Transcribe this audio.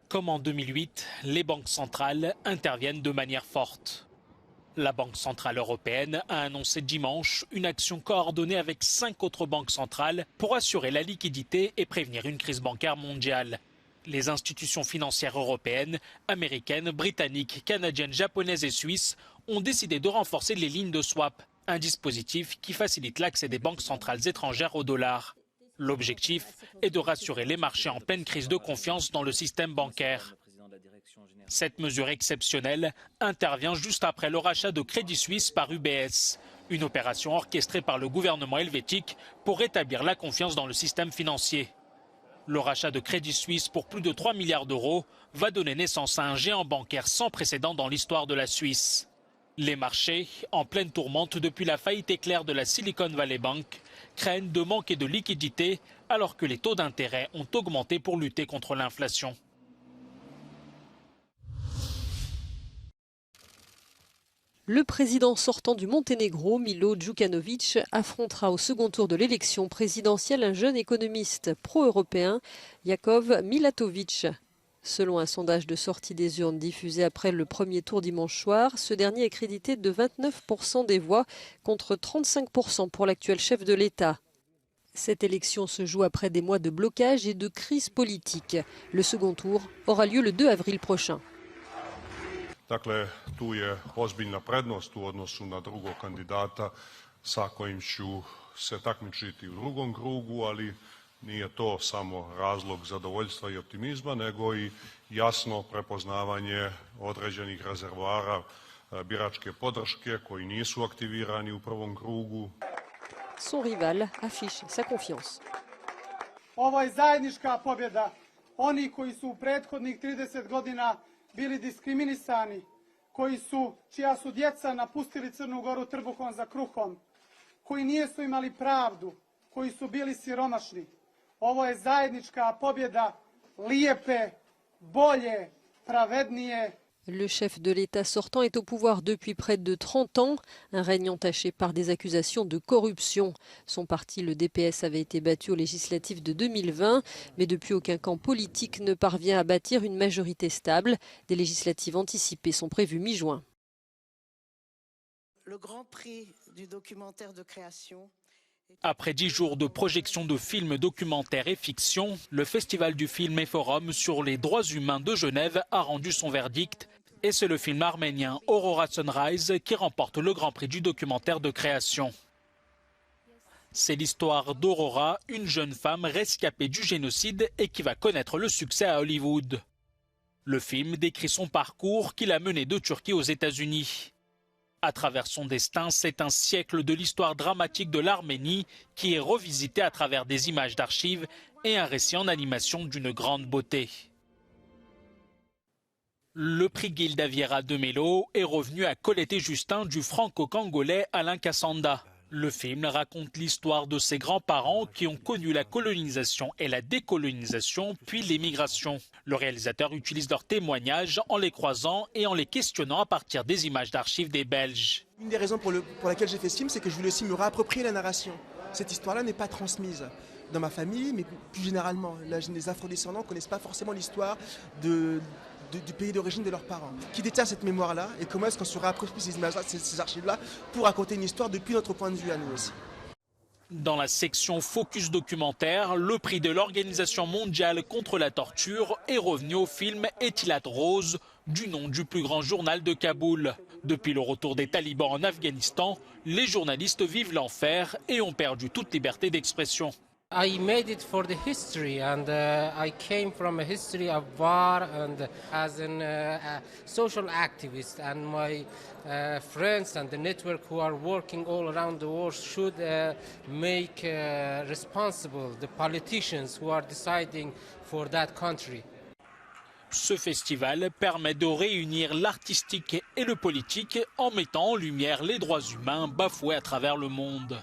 Comme en 2008, les banques centrales interviennent de manière forte. La Banque centrale européenne a annoncé dimanche une action coordonnée avec 5 autres banques centrales pour assurer la liquidité et prévenir une crise bancaire mondiale. Les institutions financières européennes, américaines, britanniques, canadiennes, japonaises et suisses ont décidé de renforcer les lignes de swap, un dispositif qui facilite l'accès des banques centrales étrangères au dollar. L'objectif est de rassurer les marchés en pleine crise de confiance dans le système bancaire. Cette mesure exceptionnelle intervient juste après le rachat de Crédit Suisse par UBS, une opération orchestrée par le gouvernement helvétique pour rétablir la confiance dans le système financier. Le rachat de Crédit Suisse pour plus de 3 milliards d'euros va donner naissance à un géant bancaire sans précédent dans l'histoire de la Suisse. Les marchés, en pleine tourmente depuis la faillite éclair de la Silicon Valley Bank, craignent de manquer de liquidités alors que les taux d'intérêt ont augmenté pour lutter contre l'inflation. Le président sortant du Monténégro, Milo Djukanovic, affrontera au second tour de l'élection présidentielle un jeune économiste pro-européen, Jakov Milatovic. Selon un sondage de sortie des urnes diffusé après le premier tour dimanche soir, ce dernier est crédité de 29% des voix contre 35% pour l'actuel chef de l'État. Cette élection se joue après des mois de blocage et de crise politique. Le second tour aura lieu le 2 avril prochain. Dakle, tu je ozbiljna prednost u odnosu na drugog kandidata sa kojim ću se takmičiti u drugom krugu, ali nije to samo razlog zadovoljstva i optimizma, nego i jasno prepoznavanje određenih rezervoara biračke podrške koji nisu aktivirani u prvom krugu. Son rival affiche sa confiance. Ovo je zajednička pobjeda. Oni koji su u prethodnih 30 godina bili diskriminisani, čija su djeca napustili Crnu Goru trbuhom za kruhom, koji nisu imali pravdu, koji su bili siromašni. Ovo je zajednička pobjeda lijepe, bolje, pravednije. Le chef de l'État sortant est au pouvoir depuis près de 30 ans, un règne entaché par des accusations de corruption. Son parti, le DPS, avait été battu aux législatives de 2020, mais depuis aucun camp politique ne parvient à bâtir une majorité stable. Des législatives anticipées sont prévues mi-juin. Le Grand Prix du documentaire de création. Après 10 jours de projection de films documentaires et fiction, le Festival du film et forum sur les droits humains de Genève a rendu son verdict. Et c'est le film arménien Aurora Sunrise qui remporte le Grand Prix du documentaire de création. C'est l'histoire d'Aurora, une jeune femme rescapée du génocide et qui va connaître le succès à Hollywood. Le film décrit son parcours qui l'a mené de Turquie aux États-Unis. À travers son destin, c'est un siècle de l'histoire dramatique de l'Arménie qui est revisité à travers des images d'archives et un récit en animation d'une grande beauté. Le prix Gilda Vieira de Mello est revenu à Colette et Justin du franco-congolais Alain Kassanda. Le film raconte l'histoire de ses grands-parents qui ont connu la colonisation et la décolonisation, puis l'émigration. Le réalisateur utilise leurs témoignages en les croisant et en les questionnant à partir des images d'archives des Belges. Une des raisons pour laquelle j'ai fait ce film, c'est que je voulais aussi me réapproprier la narration. Cette histoire-là n'est pas transmise dans ma famille, mais plus généralement. Les afrodescendants ne connaissent pas forcément l'histoire du pays d'origine de leurs parents. Qui détient cette mémoire-là et comment est-ce qu'on se réapproprie ces images-là, ces archives-là, pour raconter une histoire depuis notre point de vue à nous aussi. Dans la section Focus documentaire, le prix de l'Organisation mondiale contre la torture est revenu au film Etilat Rose, du nom du plus grand journal de Kaboul. Depuis le retour des talibans en Afghanistan, les journalistes vivent l'enfer et ont perdu toute liberté d'expression. I made it for the history, and I came from a history of war, and as a social activist, and my friends and the network who are working all around the world should make responsible the politicians who are deciding for that country. Ce festival permet de réunir l'artistique et le politique en mettant en lumière les droits humains bafoués à travers le monde.